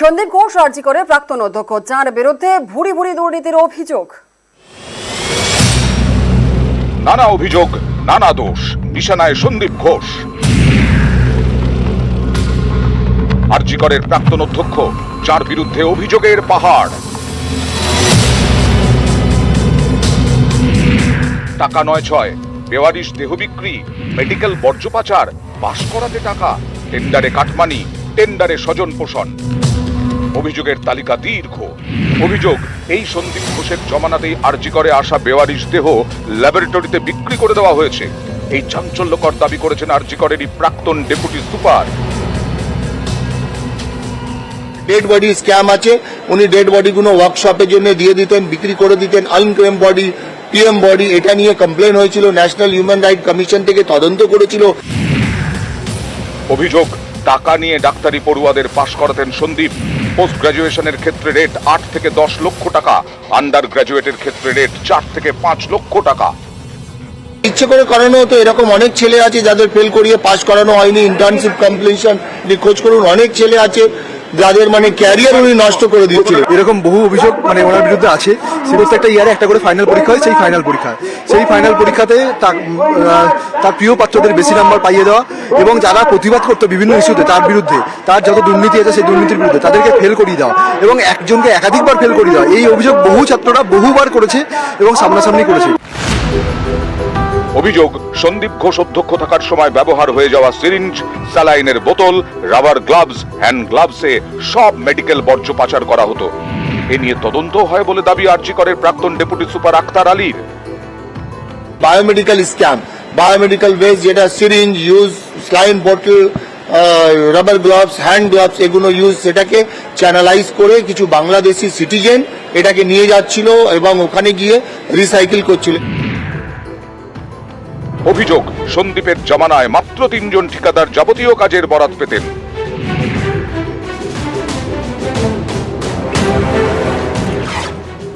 সন্দীপ ঘোষ আরজি করে প্রাক্তন অধ্যক্ষ, যার বিরুদ্ধে ভুরি ভুরি দুর্নীতির অভিযোগ। নানা অভিযোগ, নানা দোষ, নিশানায় সন্দীপ ঘোষ। আরজি করের প্রাক্তন অধ্যক্ষ, যার বিরুদ্ধে অভিযোগের পাহাড়। টাকা নয় ছয়, বেওয়ারিশ দেহ বিক্রি, মেডিকেল বর্জ্য পাচার, পাশ করাতে টাকা, টেন্ডারে কাটমানি, টেন্ডারে স্বজন পোষণ। অভিযোগের তালিকা দীর্ঘ। অভিযোগ, এই সন্দীপ ঘোষের জমানাতেই আরজি করে আসা বেওয়ারিশ দেহ ল্যাবরেটরিতে বিক্রি করে দেওয়া হয়েছে। এই চাঞ্চল্যকর দাবি করেছেন আরজি করেরই প্রাক্তন deputy super. Dead body scam আছে, উনি ডেড বডিগুলো ওয়ার্কশপের জন্য দিয়ে দিতেন, বিক্রি করে দিতেন। আনক্লেম বডি, পিএম বডি, এটা নিয়ে কমপ্লেন হয়েছিল, ন্যাশনাল হিউম্যান রাইট কমিশন থেকে তদন্ত করেছিল। অভিযোগ, টাকা নিয়ে ডাক্তারি পড়ুয়াদের পাশ করাতেন সন্দীপ। পোস্ট গ্রাজুয়েশনের ক্ষেত্রে রেট 8 থেকে 10 লক্ষ টাকা, আন্ডার গ্রাজুয়েটের ক্ষেত্রে রেট 4 থেকে 5 লক্ষ টাকা। ইচ্ছে করে করানো হতো। এরকম অনেক ছেলে আছে যাদের ফেল করিয়ে পাস করানো হয়নি। ইন্টার্নশিপ কমপ্লিশন খোঁজ করুন, অনেক ছেলে আছে যাদের ক্যারিয়ার উনি নষ্ট করে দিচ্ছিলেন। এরকম বহু অভিযোগ ওনার বিরুদ্ধে আছে। প্রত্যেকটা ইয়ারে একটা করে ফাইনাল পরীক্ষা হয়। সেই ফাইনাল পরীক্ষাতে তার প্রিয় পাত্রদের বেশি নাম্বার পাইয়ে দেওয়া এবং যারা প্রতিবাদ করতো বিভিন্ন ইস্যুতে তার বিরুদ্ধে, তার যত দুর্নীতি আছে সেই দুর্নীতির বিরুদ্ধে তাদেরকে ফেল করিয়ে দেওয়া এবং একজনকে একাধিকবার ফেল করিয়ে দেওয়া। এই অভিযোগ বহু ছাত্ররা বহুবার করেছে এবং সামনাসামনি করেছে। অভিযোগ, সন্দীপ ঘোষ অধ্যক্ষ থাকার সময় ব্যবহার হয়ে যাওয়া সিরিঞ্জ, স্যালাইনের বোতল, রাবার গ্লাভস, হ্যান্ড গ্লাভসে সব মেডিকেল বর্জ্য পাচার করা হতো। এ নিয়ে তদন্ত হয় বলে দাবি আরজি করের প্রাক্তন ডেপুটি সুপার আখতার আলীর। বায়োমেডিক্যাল স্ক্যাম, বায়োমেডিক্যাল ওয়েস্ট, যেটা সিরিঞ্জ ইউজ, স্লাইন বোতল, রাবার গ্লাভস, হ্যান্ড গ্লাভস, এগুলো ইউজ, সেটাকে চ্যানেলাইজ করে কিছু বাংলাদেশি সিটিজেন এটাকে নিয়ে যাচ্ছিল এবং ওখানে গিয়ে রিসাইকেল করছিল। অভিযোগ, সন্দীপের জমানায় মাত্র 3 জন ঠিকাদার যাবতীয় কাজের বরাত পেতেন।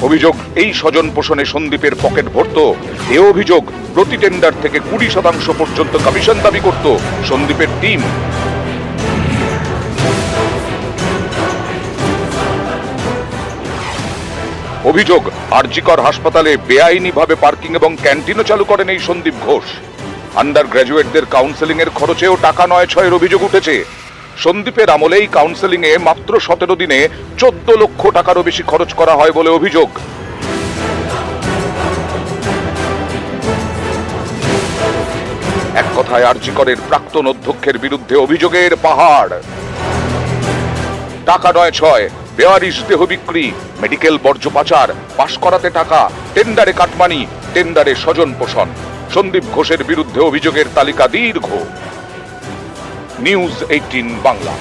অভিযোগ, এই স্বজন পোষণে সন্দীপের পকেট ভরত। এ অভিযোগ, প্রতি টেন্ডার থেকে 20% পর্যন্ত কমিশন দাবি করত সন্দীপের টিম। অভিযোগ, আরজি কর হাসপাতালে বেআইনিভাবে পার্কিং এবং ক্যান্টিনও চালু করেন এই সন্দীপ ঘোষ। আন্ডার গ্রাজুয়েটদের কাউন্সেলিং এর খরচেও টাকা নয় ছয়ের অভিযোগ উঠেছে। সন্দীপের আমলেই কাউন্সেলিং এ মাত্র 17 দিনে 14 লক্ষ টাকারও বেশি খরচ করা হয় বলে অভিযোগ। এক কথায় আরজি করের প্রাক্তন অধ্যক্ষের বিরুদ্ধে অভিযোগের পাহাড়। টাকা নয় ছয়, বেওয়ারিশ দেহ বিক্রি, মেডিকেল বর্জ্য পাচার, পাশ করাতে টাকা, টেন্ডারে কাটমানি, টেন্ডারে স্বজন পোষণ। সন্দীপ ঘোষের বিরুদ্ধে অভিযোগের তালিকা দীর্ঘ। নিউজ 18 বাংলা।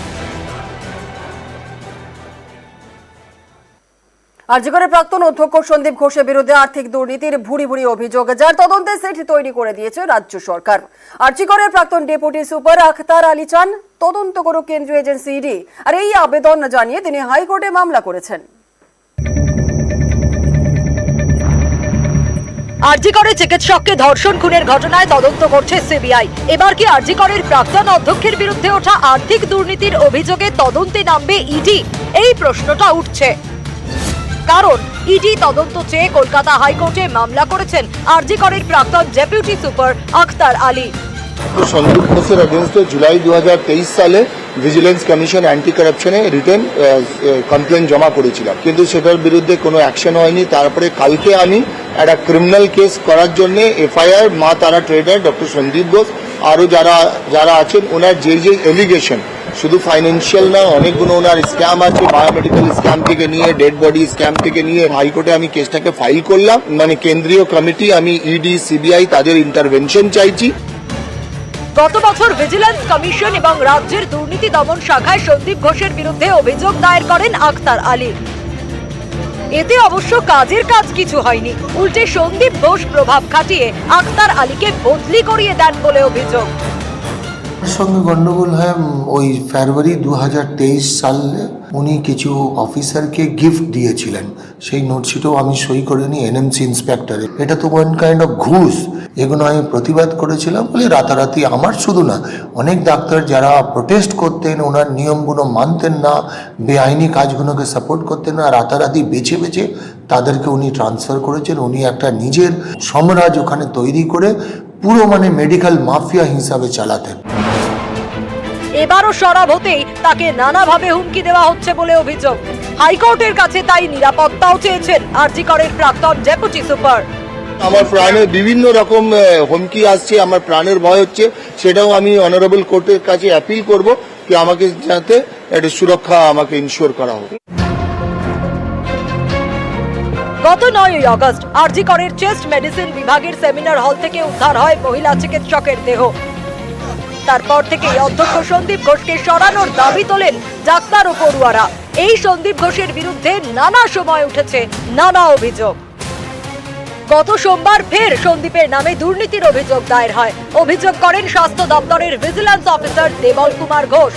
আরজি করে প্রাক্তন অধ্যক্ষ সন্দীপ ঘোষের বিরুদ্ধে আর্থিক দুর্নীতির ভুরি ভুরি অভিযোগ, যার তদন্তে সেট তৈরি করে দিয়েছে রাজ্য সরকার। আরজি করে প্রাক্তন ডেপুটি সুপার আখতার আলী চান তদন্ত করুক কেন্দ্রীয় এজেন্সি ইডি, আর এই আবেদন জানিয়ে তিনি হাইকোর্টে মামলা করেছেন। আরজি করে চিকিৎসককে ধর্ষণ খুনের ঘটনায় তদন্ত করছে সিবিআই। এবার কি আরজি করের প্রাক্তন অধ্যক্ষের বিরুদ্ধে ওঠা আর্থিক দুর্নীতির অভিযোগে তদন্তে নামবে ইডি? এই প্রশ্নটা উঠছে, কারণ ইডি তদন্ত চেয়ে কলকাতা হাইকোর্টে মামলা করেছেন আরজি করের প্রাক্তন ডেপুটি সুপার আখতার আলী। সন্দীপ ঘোষের এগেনস্টে জুলাই 2023 সালে ভিজিলেন্স কমিশন অ্যান্টি কারাপশনে রিটেন কমপ্লেন জমা করেছিলাম, কিন্তু সেটার বিরুদ্ধে কোনো অ্যাকশন হয়নি। তারপরে কালকে আমি একটা ক্রিমিনাল কেস করার জন্য এফআইআর মা তারা ট্রেডার ডক্টর সন্দীপ ঘোষ আরও যারা আছেন ওনার যে এলিগেশন, শুধু ফাইন্যান্সিয়াল না, অনেকগুলো ওনার স্ক্যাম আছে, বায়োমেডিক্যাল স্ক্যাম থেকে নিয়ে ডেড বডি স্ক্যাম থেকে নিয়ে, হাইকোর্টে আমি কেসটাকে ফাইল করলাম। কেন্দ্রীয় কমিটি, আমি ইডি, সিবিআই তাদের ইন্টারভেনশন চাইছি। গত বছর ভিজিলেন্স কমিশন এবং রাজ্যের দুর্নীতি দমন শাখায় সন্দীপ ঘোষের বিরুদ্ধে অভিযোগ দায়ের করেন আখতার আলী। এতে অবশ্য কাজের কাজ কিছু হয়নি, উল্টে সন্দীপ ঘোষ প্রভাব খাটিয়ে আখতার আলীকে বদলি করিয়ে দেন বলে অভিযোগ। ওর সঙ্গে গন্ডগোল হয় ওই ফেব্রুয়ারি 2023 সালে উনি কিছু অফিসারকে গিফট দিয়েছিলেন, সেই নোটশিটও আমি সই করে নিই এনএমসি ইন্সপেক্টরে। এটা তো ওয়ান কাইন্ড অফ ঘুষ। এগুলো আমি প্রতিবাদ করেছিলাম বলে রাতারাতি, আমার শুধু না, অনেক ডাক্তার যারা প্রোটেস্ট করতেন, ওনার নিয়মগুলো মানতেন না, বেআইনি কাজগুলোকে সাপোর্ট করতেন না, রাতারাতি বেছে বেছে তাদেরকে উনি ট্রান্সফার করেছেন। উনি একটা নিজের সাম্রাজ্য ওখানে তৈরি করে পুরো মেডিকেল মাফিয়া হিসাবে চালাতেন। এবারও সরব হতেই তাকে নানাভাবে হুমকি দেওয়া হচ্ছে বলে অভিযোগ। হাইকোর্টের কাছে তাই নিরাপত্তাও চেয়েছেন আরজি করের প্রাক্তন ডেপুটি সুপার। আমার প্রাণের বিভিন্ন রকম হুমকি আসছে, আমার প্রাণের ভয় হচ্ছে, সেটাও আমি অনারেবল কোর্টের কাছে অ্যাপিল করব কি আমাকে যাতে একটা সুরক্ষা আমাকে ইনশিওর করা হোক। গত 9ই আগস্ট আরজি করের চেস্ট মেডিসিন বিভাগের সেমিনার হল থেকে উদ্ধার হয় মহিলা চিকিৎসকের দেহ। তারপর থেকেই অধ্যক্ষ সন্দীপ ঘোষকে সরানোর দাবি তোলেন ডাক্তার ও পড়ুয়ারা। এই সন্দীপ ঘোষের বিরুদ্ধে নানা সময় উঠেছে নানা অভিযোগ। গত সোমবার ফের সন্দীপের নামে দুর্নীতির অভিযোগ দায়ের হয়। অভিযোগ করেন স্বাস্থ্য দপ্তরের ভিজিল্যান্স অফিসার দেবল কুমার ঘোষ।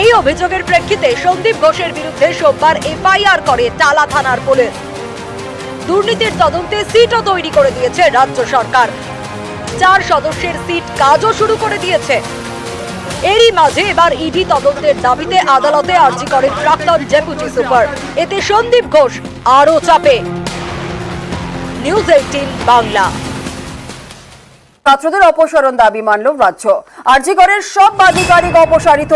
এই অভিযোগের প্রেক্ষিতে সন্দীপ ঘোষের বিরুদ্ধে সোমবার এফআইআর করে টালা থানার পুলিশ। দুর্নীতির তদন্তে সিটও তৈরি করে দিয়েছে রাজ্য সরকার। 4 সদস্যের সিট কাজও শুরু করে দিয়েছে। এরই মাঝে এবার ইডি তদন্তের দাবিতে আদালতে আরজি করেন প্রাক্তন ডেপুটি সুপার। এতে সন্দীপ ঘোষ আরও চাপে। নিউজ 18 বাংলা। ছাত্রদের অপসারণ দাবি মানল রাজ্য। আরজি করের সব আধিকারিক অপসারিত।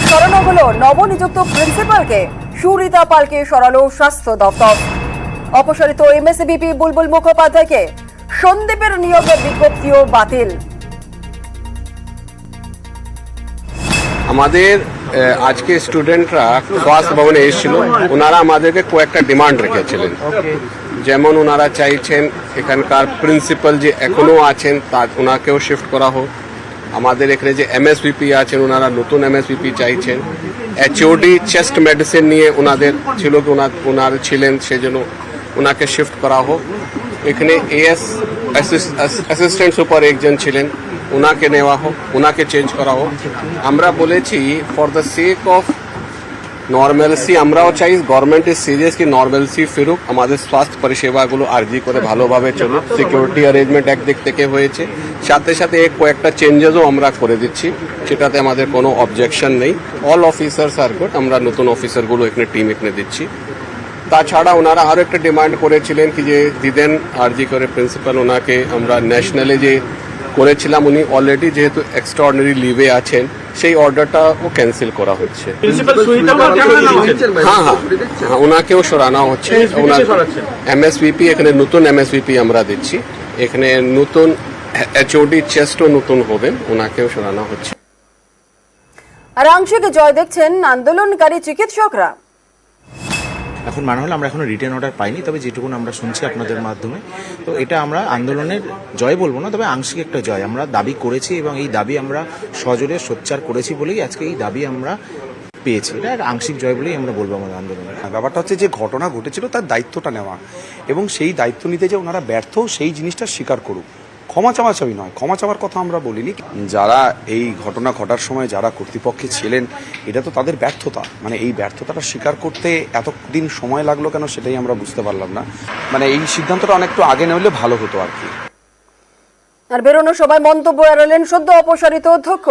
সরানো হলো নবনিযুক্ত প্রিন্সিপালকে। সুরিতা পালকে সরালো স্বাস্থ্য দপ্তর। অপসারিত এমএসবিপি বুলবুল মুখোপাধ্যায়কে। সন্দীপের নিয়োগের বিজ্ঞপ্তিও বাতিল। আমাদের আজকে স্টুডেন্টরা স্বাস্থ্য ভবনে এসেছিল, ওনারা আমাদেরকে কয়েকটা ডিমান্ড রেখেছিলেন। যেমন ওনারা চাইছেন এখানকার প্রিন্সিপাল যে এখনো আছেন তার ওনাকেও শিফট করা হোক। আমাদের এখানে যে এমএসভিপি আছেন ওনারা নতুন এমএসভিপি চাইছেন। এইচওডি চেস্ট মেডিসিন নিয়ে ওনাদের ছিল, ওনার ছিলেন, সেজন্য ওনাকে শিফট করা হোক। এখানে এএস অ্যাসিস্ট্যান্ট সুপার একজন ছিলেন, ওনাকে নেওয়া হোক, ওনাকে চেঞ্জ করা হোক। আমরা বলেছি for the sake of normalcy, আমরাও চাই গভর্নমেন্ট ইজ সিরিয়াস কি নর্মালসি ফিরুক, আমাদের স্বাস্থ্য পরিষেবাগুলো আরজি করে ভালোভাবে চলুক। সিকিউরিটি অ্যারেঞ্জমেন্ট একদিক থেকে হয়েছে, সাথে সাথে কয়েকটা চেঞ্জেসও আমরা করে দিচ্ছি, সেটাতে আমাদের কোনো অবজেকশন নেই। অল অফিসার্স আর গুড, আমরা নতুন অফিসারগুলো এখানে টিম এখানে দিচ্ছি। তাছাড়া ওনারা আরও একটা ডিমান্ড করেছিলেন কি যে দিদেন আরজি করে প্রিন্সিপাল, ওনাকে আমরা ন্যাশনালে যে করেছিলাম, উনি অলরেডি যেহেতু এক্সট্রাঅর্ডিনারি লিভে আছেন, সেই অর্ডারটাও ক্যান্সেল করা হচ্ছে। হ্যাঁ, ওনাকেও সরানো হচ্ছে। এমএসভিপি এখানে নতুন এমএসভিপি আমরা দিচ্ছি, এখানে নতুন এইচওডি চেস্টও নতুন হবেন, ওনাকেও সরানো হচ্ছে। আর আংশিক জয় দেখছেন আন্দোলনকারী চিকিৎসকরা। এখন মানা হলো আমরা এখনো রিটেন অর্ডার পাইনি, তবে যেটুকুন আমরা শুনছি আপনাদের মাধ্যমে, তো এটা আমরা আন্দোলনের জয় বলবো না, তবে আংশিক একটা জয়। আমরা দাবি করেছি এবং এই দাবি আমরা সজোরে সোচ্চার করেছি বলেই আজকে এই দাবি আমরা পেয়েছি। এটা একটা আংশিক জয় বলেই আমরা বলবো আমাদের আন্দোলনের। ব্যাপারটা হচ্ছে যে ঘটনা ঘটেছিল তার দায়িত্বটা নেওয়া, এবং সেই দায়িত্ব নিতে যে ওনারা ব্যর্থ, সেই জিনিসটা স্বীকার করুক। ক্ষমা চাওয়াচাবি নয়, ক্ষমা চাওয়ার কথা আমরা বলিনি। যারা এই ঘটনা ঘটার সময় যারা কর্তৃপক্ষে ছিলেন, এটা তো তাদের ব্যর্থতা, এই ব্যর্থতাটা স্বীকার করতে এতদিন সময় লাগলো কেন সেটাই আমরা বুঝতে পারলাম না। এই সিদ্ধান্তটা অনেকটু আগে নেওয়া ভালো হতো আর কি। আর বেরোনোর সময় মন্তব্য এড়ালেন সদ্য অপসারিত অধ্যক্ষ।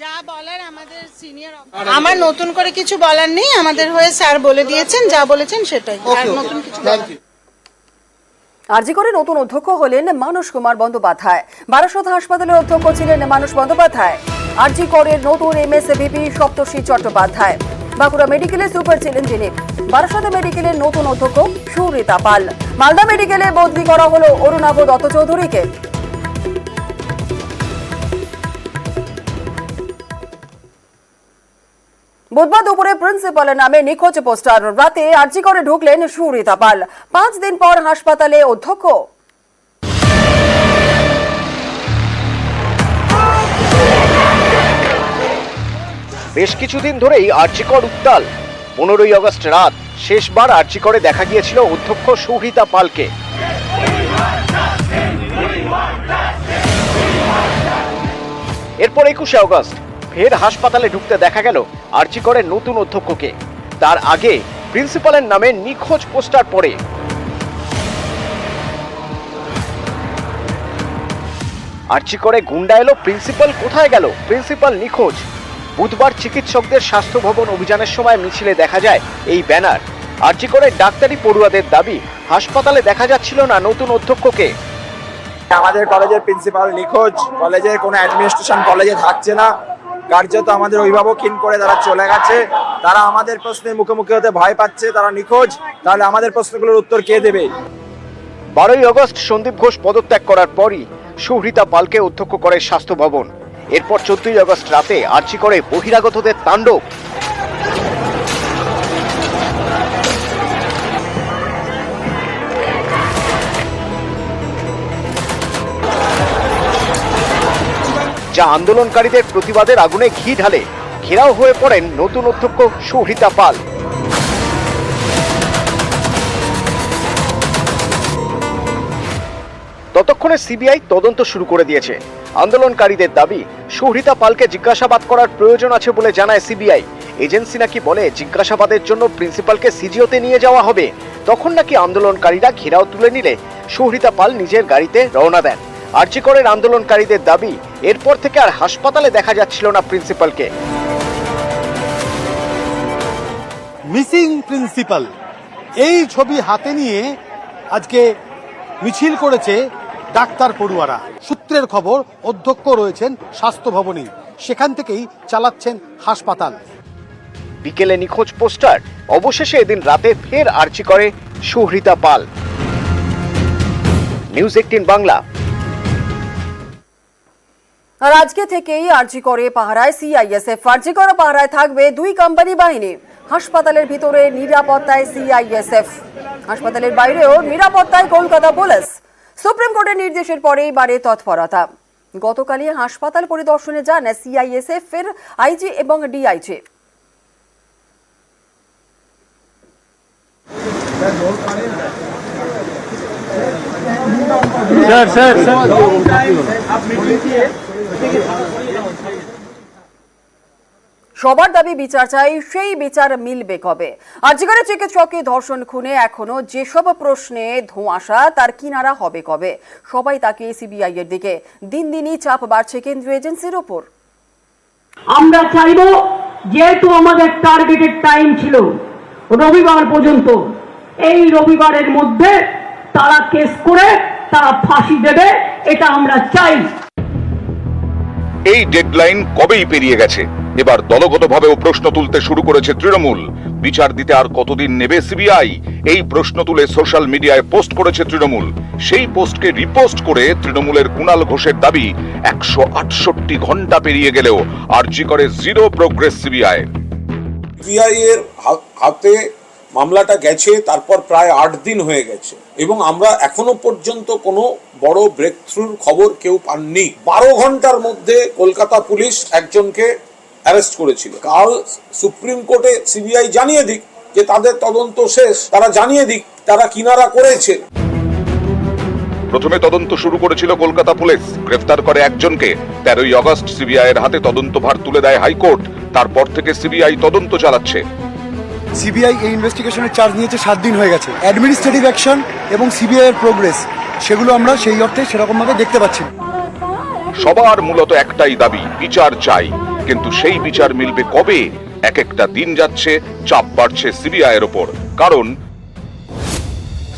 যা বলার আমাদের সিনিয়র, আমার নতুন করে কিছু বলার নেই, আমাদের হয়ে স্যার বলে দিয়েছেন, যা বলেছেন সেটাই, আর নতুন কিছু বলার নেই। আরজি করে নতুন অধ্যক্ষ হলেন মানস কুমার বন্দ্যোপাধ্যায়। বারাসত হাসপাতালের অধ্যক্ষ ছিলেন মানস বন্দ্যোপাধ্যায়। আরজি করের নতুন এমএসভিপি সপ্তর্ষি চট্টোপাধ্যায়। বাঁকুড়া মেডিকেলের সুপার ছিলেন তিনি। বারাসত মেডিকেলের নতুন অধ্যক্ষ সুরিতা পাল। মালদা মেডিকেলে বদলি করা হলো অরুণাভ দত্ত চৌধুরীকে। বুধবার দুপুরে প্রিন্সিপালের নামে নিখোঁজ পোস্টার, রাতে আরজি করে ঢুকলেন সুরিতা পাল। 5 দিন পর হাসপাতালে অধ্যক্ষ। বেশ কিছুদিন ধরেই আরজি কর উত্তাল। 15ই আগস্ট রাত শেষবার আরজি করে দেখা গিয়েছিল অধ্যক্ষ সুরিতা পালকে। এরপর 21শে অগস্ট ফের হাসপাতালে ঢুকতে দেখা গেল আরজি করের নতুন অধ্যক্ষকে। তার আগে প্রিন্সিপালের নামে নিখোঁজ পোস্টার পড়ে। আরজি করে গুন্ডা এলো, প্রিন্সিপাল কোথায় গেল? প্রিন্সিপাল নিখোঁজ। বুধবার চিকিৎসকদের স্বাস্থ্য ভবন অভিযানের সময় মিছিলে দেখা যায় এই ব্যানার। আরজি করে ডাক্তারি পড়ুয়াদের দাবি, হাসপাতালে দেখা যাচ্ছিল না নতুন অধ্যক্ষকে। আমাদের কলেজের প্রিন্সিপাল নিখোঁজ, কলেজের কোনো অ্যাডমিনিস্ট্রেশন কলেজে থাকছে না, কার্যত আমাদের অভিভাবকহীন করে তারা চলে গেছে। তারা আমাদের প্রশ্নের মুখোমুখি হতে ভয় পাচ্ছে, তারা নিখোঁজ, তাহলে আমাদের প্রশ্নগুলোর উত্তর কে দেবে? 12ই অগস্ট সন্দীপ ঘোষ পদত্যাগ করার পরই সুহৃতা পালকে অধ্যক্ষ করে স্বাস্থ্য ভবন। এরপর 14ই অগস্ট রাতে আরজি করে বহিরাগতদের তাণ্ডব। যা আন্দোলনকারীদের প্রতিবাদের আগুনে ঘি ঢালে। ঘেরাও হয়ে পড়েন নতুন অধ্যক্ষ সুহৃতা পাল। ততক্ষণে সিবিআই তদন্ত শুরু করে দিয়েছে। আন্দোলনকারীদের দাবি, সুহৃতা পালকে জিজ্ঞাসাবাদ করার প্রয়োজন আছে বলে জানায় সিবিআই। এজেন্সি নাকি বলে জিজ্ঞাসাবাদের জন্য প্রিন্সিপালকে সিজিওতে নিয়ে যাওয়া হবে। তখন নাকি আন্দোলনকারীরা ঘেরাও তুলে নিলে সুহৃতা পাল নিজের গাড়িতে রওনা দেন। আরজি করের আন্দোলনকারীদের দাবি, এরপর থেকে আর হাসপাতালে দেখা যাচ্ছিল না প্রিন্সিপালকে। মিসিং প্রিন্সিপাল এই ছবি হাতে নিয়ে আজকে মিছিল করেছে ডাক্তার পড়ুয়ারা। সূত্রের খবর, অধ্যক্ষ রয়েছেন স্বাস্থ্য ভবনে, সেখান থেকেই চালাচ্ছেন হাসপাতাল। বিকেলে নিখোঁজ পোস্টার, অবশেষে এদিন রাতে ফের আরজি করে সুহৃতা পাল। নিউজ 18 বাংলা। আর আজকে থেকেই আরজি করে পাহারায় সিআইএসএফ। আরজি করে পাহারায় থাকবে 2 কোম্পানি বাহিনী। হাসপাতালের ভিতরে নিরাপত্তায় সিআইএসএফ, হাসপাতালের বাইরেও নিরাপত্তায় কলকাতা পুলিশ। সুপ্রিম কোর্টের নির্দেশের পরেই বাড়ে তৎপরতা। গতকালই হাসপাতাল পরিদর্শনে যান সিআইএসএফ এর আইজি এবং ডিআইজি। সবার দাবি বিচার চাই, সেই বিচার মিলবে কবে? আরজি করে চিকিৎসককে ধর্ষণ খুনে এখনো যেসব প্রশ্নে ধোঁয়াশা, তার কিনারা হবে কবে? সবাই তাকিয়ে সিবিআই এর দিকে। দিন দিনই চাপ বাড়ছে কেন্দ্রীয় এজেন্সির ওপর। আমরা চাইব, যেহেতু আমাদের টার্গেটেড টাইম ছিল রবিবার পর্যন্ত, এই রবিবারের মধ্যে তারা কেস করে তারা ফাঁসি দেবে, এটা আমরা চাই। এই ডেডলাইন কবেই পেরিয়ে গেছে। এবার দলগতভাবেও প্রশ্ন তুলতে শুরু করেছে তৃণমূল। বিচার দিতে আর কতদিন নেবে সিবিআই? এই প্রশ্ন তুলে সোশ্যাল মিডিয়ায় পোস্ট করেছে তৃণমূল। সেই পোস্টকে রিপোস্ট করে তৃণমূলের কুণাল ঘোষের দাবি, 168 ঘন্টা পেরিয়ে গেলেও আরজি করে জিরো প্রোগ্রেস সিবিআই। সিবিআই এর হাতে মামলাটা গেছে, তারপর প্রায় 8 দিন হয়ে গেছে এবং আমরা এখনো পর্যন্ত কোনো বড় ব্রেক থ্রুর খবর কেউ পাননি। 12 ঘন্টার মধ্যে কলকাতা পুলিশ একজনকে অ্যারেস্ট করেছিল। কাল সুপ্রিম কোর্টে সিবিআই জানিয়ে দিক যে তাদের তদন্ত শেষ, তারা জানিয়ে দিক তারা কিনারা করেছে। প্রথমে তদন্ত শুরু করেছিল কলকাতা পুলিশ, গ্রেফতার করে একজনকে। 13ই অগস্ট সিবিআই এর হাতে তদন্তভার তুলে দেয় হাইকোর্ট। তারপর থেকে সিবিআই তদন্ত চালাচ্ছে। সিবিআই এই ইনভেস্টিগেশনের চার্জ নিয়েছে 7 দিন হয়ে গেছে। অ্যাডমিনিস্ট্রেটিভ অ্যাকশন এবং সিবিআই এর প্রোগ্রেস, সেগুলো আমরা সেই অর্থে সেরকম ভাবে দেখতে পাচ্ছি। সবার মূলত একটাই দাবি, বিচার চাই। কিন্তু সেই বিচার মিলবে কবে? এক একটা দিন যাচ্ছে, চাপ বাড়ছে সিবিআই এর ওপর। কারণ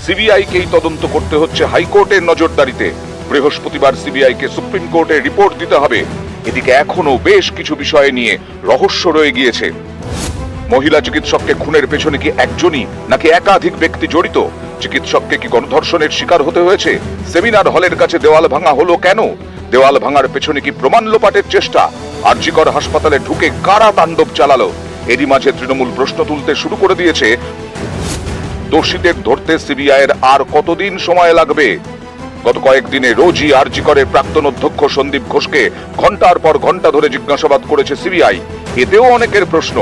সিবিআইকেই তদন্ত করতে হচ্ছে হাইকোর্টের নজরদারিতে। বৃহস্পতিবার সিবিআইকে সুপ্রিম কোর্টে রিপোর্ট দিতে হবে। এদিকে এখনো বেশ কিছু বিষয় নিয়ে রহস্য রয়ে গিয়েছে। মহিলা চিকিৎসককে খুনের পেছনে কি একজনই নাকি একাধিক ব্যক্তি জড়িত? চিকিৎসককে কি গণধর্ষণের শিকার হতে হয়েছে? সেমিনার হলের কাছে দেওয়াল ভাঙা হলো কেন? দেওয়াল ভাঙার পেছনে কি প্রমাণ লোপাটের চেষ্টা? আরজি কর হাসপাতালে ঢুকে কারা তাণ্ডব চালালো? এরই মাঝে তৃণমূল প্রশ্ন তুলতে শুরু করে দিয়েছে, দোষীদের ধরতে সিবিআই এর আর কতদিন সময় লাগবে? গত কয়েকদিনে রোজই আরজি করের প্রাক্তন অধ্যক্ষ সন্দীপ ঘোষকে ঘন্টার পর ঘন্টা ধরে জিজ্ঞাসাবাদ করেছে সিবিআই। এতেও অনেকের প্রশ্ন,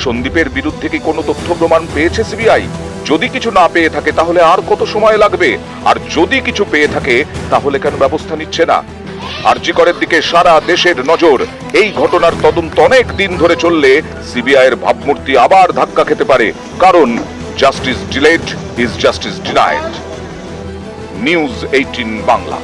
সন্দীপের বিরুদ্ধে কি কোনো তথ্য প্রমাণ পেয়েছে সিবিআই? যদি কিছু না পেয়ে থাকে তাহলে আর কত সময় লাগবে? আর যদি কিছু পেয়ে থাকে তাহলে কেন ব্যবস্থা নিচ্ছে না? আরজি করের দিকে সারা দেশের নজর। এই ঘটনার তদন্ত অনেক দিন ধরে চললে সিবিআই এর ভাবমূর্তি আবার ধাক্কা খেতে পারে, কারণ justice delayed is justice denied. News 18 Bangla.